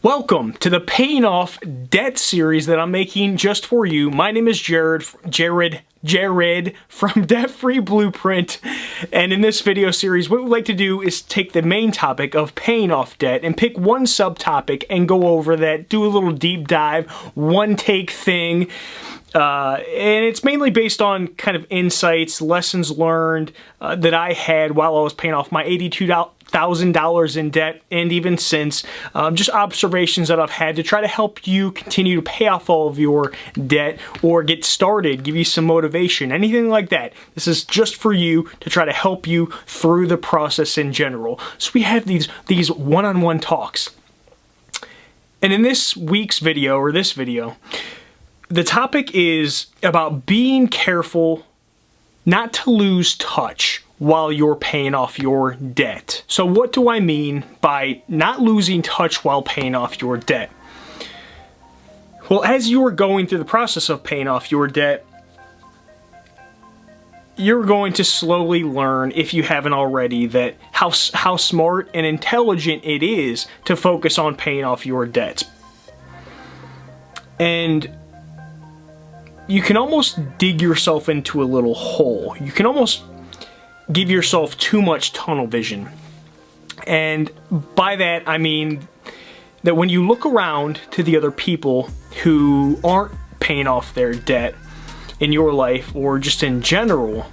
Welcome to the Paying Off Debt series that I'm making just for you. My name is Jarrad from Debt Free Blueprint, and in this video series what we'd like to do is take the main topic of paying off debt and pick one subtopic and go over that, do a little deep dive, one take thing. And it's mainly based on kind of insights, lessons learned that I had while I was paying off my $82,000 in debt, and even since, just observations that I've had to try to help you continue to pay off all of your debt or get started, give you some motivation, anything like that. This is just for you to try to help you through the process in general. So we have these one-on-one talks. And in this week's video, or this video, the topic is about being careful not to lose touch while you're paying off your debt. So what do I mean by not losing touch while paying off your debt? Well, as you are going through the process of paying off your debt, you're going to slowly learn, if you haven't already, that how smart and intelligent it is to focus on paying off your debts. And you can almost dig yourself into a little hole. You can almost give yourself too much tunnel vision. And by that, I mean that when you look around to the other people who aren't paying off their debt in your life, or just in general,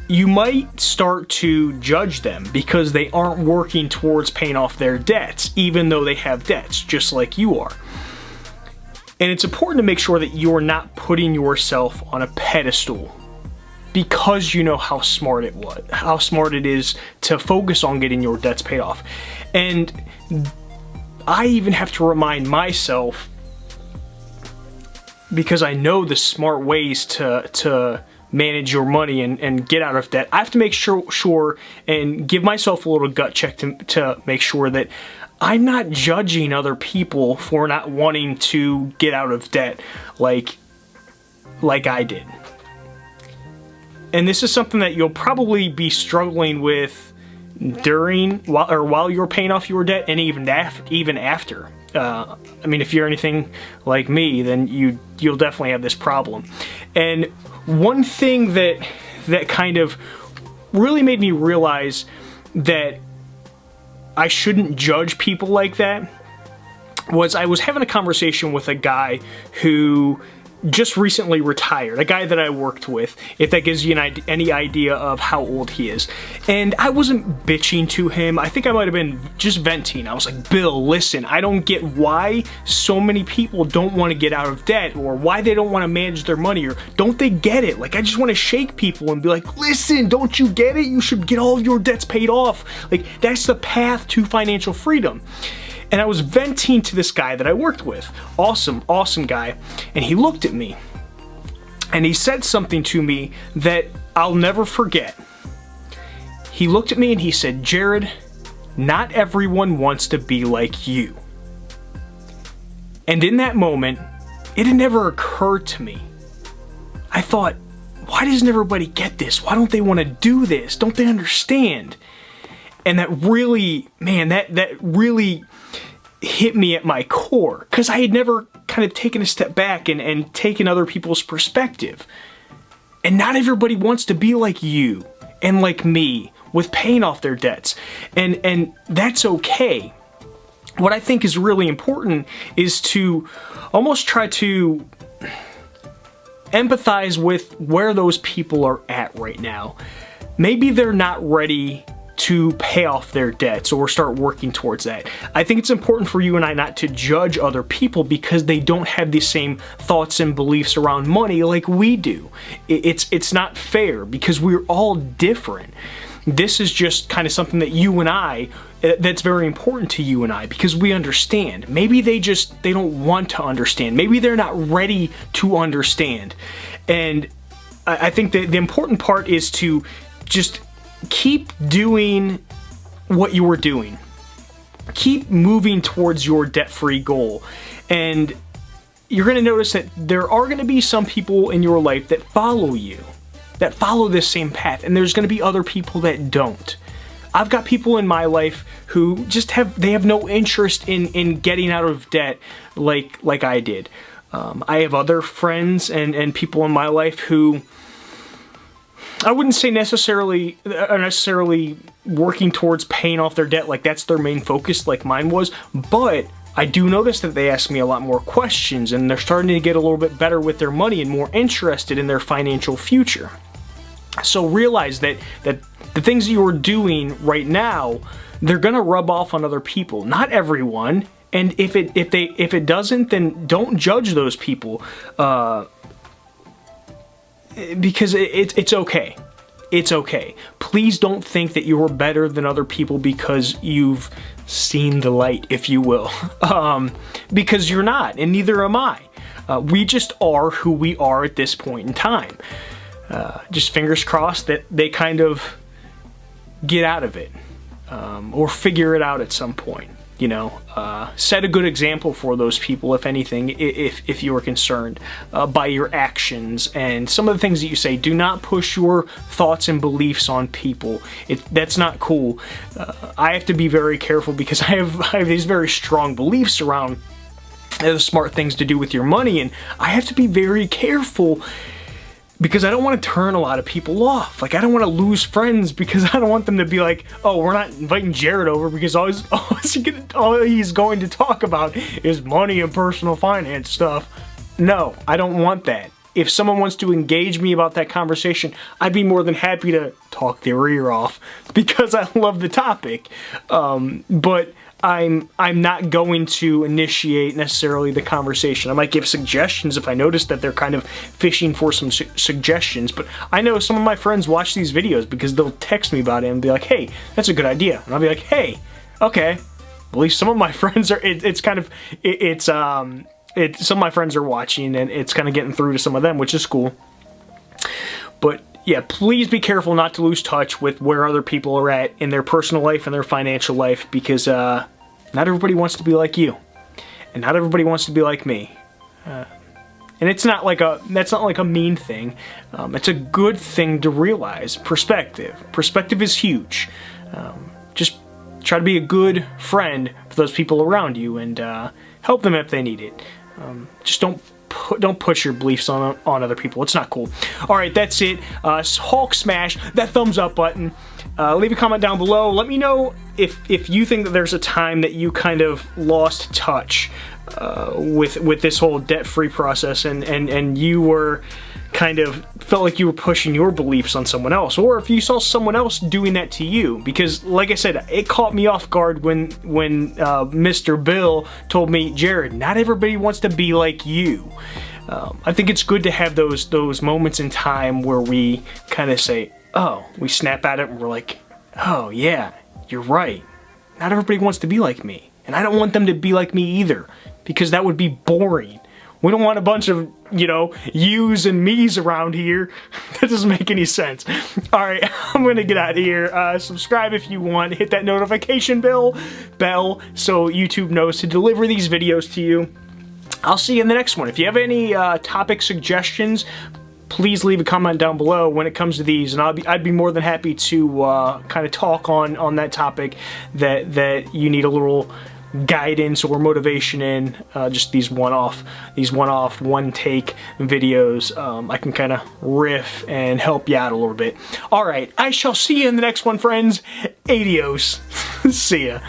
you might start to judge them because they aren't working towards paying off their debts, even though they have debts, just like you are. And it's important to make sure that you're not putting yourself on a pedestal because you know how smart it is to focus on getting your debts paid off. And I even have to remind myself, because I know the smart ways to manage your money and get out of debt. I have to make sure and give myself a little gut check to make sure that I'm not judging other people for not wanting to get out of debt like I did. And this is something that you'll probably be struggling with while you're paying off your debt, and even after. I mean, if you're anything like me, then you'll definitely have this problem. And one thing that kind of really made me realize that I shouldn't judge people like that was I was having a conversation with a guy who just recently retired, a guy that I worked with, if that gives you any idea of how old he is. And I wasn't bitching to him. I think I might have been just venting. I was like, Bill, listen, I don't get why so many people don't want to get out of debt, or why they don't want to manage their money, or don't they get it? Like, I just want to shake people and be like, listen, don't you get it? You should get all of your debts paid off. Like, that's the path to financial freedom. And I was venting to this guy that I worked with. Awesome guy. And he looked at me and he said something to me that I'll never forget. He looked at me and he said, Jarrad, not everyone wants to be like you. And in that moment, it had never occurred to me. I thought, why doesn't everybody get this? Why don't they want to do this? Don't they understand? And that really, man, that really hit me at my core, because I had never kind of taken a step back and taken other people's perspective. And not everybody wants to be like you and like me with paying off their debts. And that's okay. What I think is really important is to almost try to empathize with where those people are at right now. Maybe they're not ready to pay off their debts or start working towards that. I think it's important for you and I not to judge other people because they don't have the same thoughts and beliefs around money like we do. It's not fair because we're all different. This is just kind of something that you and I, that's very important to you and I, because we understand. Maybe they don't want to understand. Maybe they're not ready to understand. And I think that the important part is to just keep doing what you were doing. Keep moving towards your debt-free goal. And you're going to notice that there are going to be some people in your life that follow you, that follow this same path, and there's going to be other people that don't. I've got people in my life who just have no interest in getting out of debt like I did. I have other friends and people in my life who I wouldn't say necessarily working towards paying off their debt, like that's their main focus like mine was, but I do notice that they ask me a lot more questions and they're starting to get a little bit better with their money and more interested in their financial future. So realize that the things you are doing right now, they're gonna rub off on other people. Not everyone. And if it doesn't, then don't judge those people, because it's okay. It's okay. Please don't think that you're better than other people because you've seen the light, if you will, because you're not, and neither am I. We just are who we are at this point in time. Just fingers crossed that they kind of get out of it, or figure it out at some point. You know, set a good example for those people, if anything, if you are concerned by your actions and some of the things that you say. Do not push your thoughts and beliefs on people. That's not cool. I have to be very careful because I have these very strong beliefs around the smart things to do with your money, and I have to be very careful because I don't want to turn a lot of people off. Like, I don't want to lose friends because I don't want them to be like, oh, we're not inviting Jarrad over because all he's going to talk about is money and personal finance stuff. No, I don't want that. If someone wants to engage me about that conversation, I'd be more than happy to talk their ear off because I love the topic. But I'm not going to initiate necessarily the conversation. I might give suggestions if I notice that they're kind of fishing for some suggestions, but I know some of my friends watch these videos because they'll text me about it and be like, hey, that's a good idea. And I'll be like, hey, okay. At least some of my friends are, some of my friends are watching and it's kind of getting through to some of them, which is cool. But yeah, please be careful not to lose touch with where other people are at in their personal life and their financial life, because not everybody wants to be like you, and not everybody wants to be like me. And that's not like a mean thing. It's a good thing to realize. Perspective is huge. Just try to be a good friend for those people around you and help them if they need it. Just don't push your beliefs on other people. It's not cool. Alright, that's it. Hulk smash that thumbs up button. Leave a comment down below. Let me know if you think that there's a time that you kind of lost touch with this whole debt-free process and you were kind of felt like you were pushing your beliefs on someone else, or if you saw someone else doing that to you. Because like I said, it caught me off guard when Mr. Bill told me, Jarrad, not everybody wants to be like you. I think it's good to have those moments in time where we kind of say, oh, we snap at it and we're like, oh yeah, you're right. Not everybody wants to be like me, and I don't want them to be like me either, because that would be boring. We don't want a bunch of, you know, yous and me's around here. That doesn't make any sense. Alright, I'm gonna get out of here. Subscribe if you want. Hit that notification bell so YouTube knows to deliver these videos to you. I'll see you in the next one. If you have any topic suggestions, please leave a comment down below when it comes to these, and I'd be more than happy to kind of talk on that topic that you need a little guidance or motivation in. Just these one-off, one-take videos. I can kind of riff and help you out a little bit. Alright, I shall see you in the next one, friends. Adios. See ya.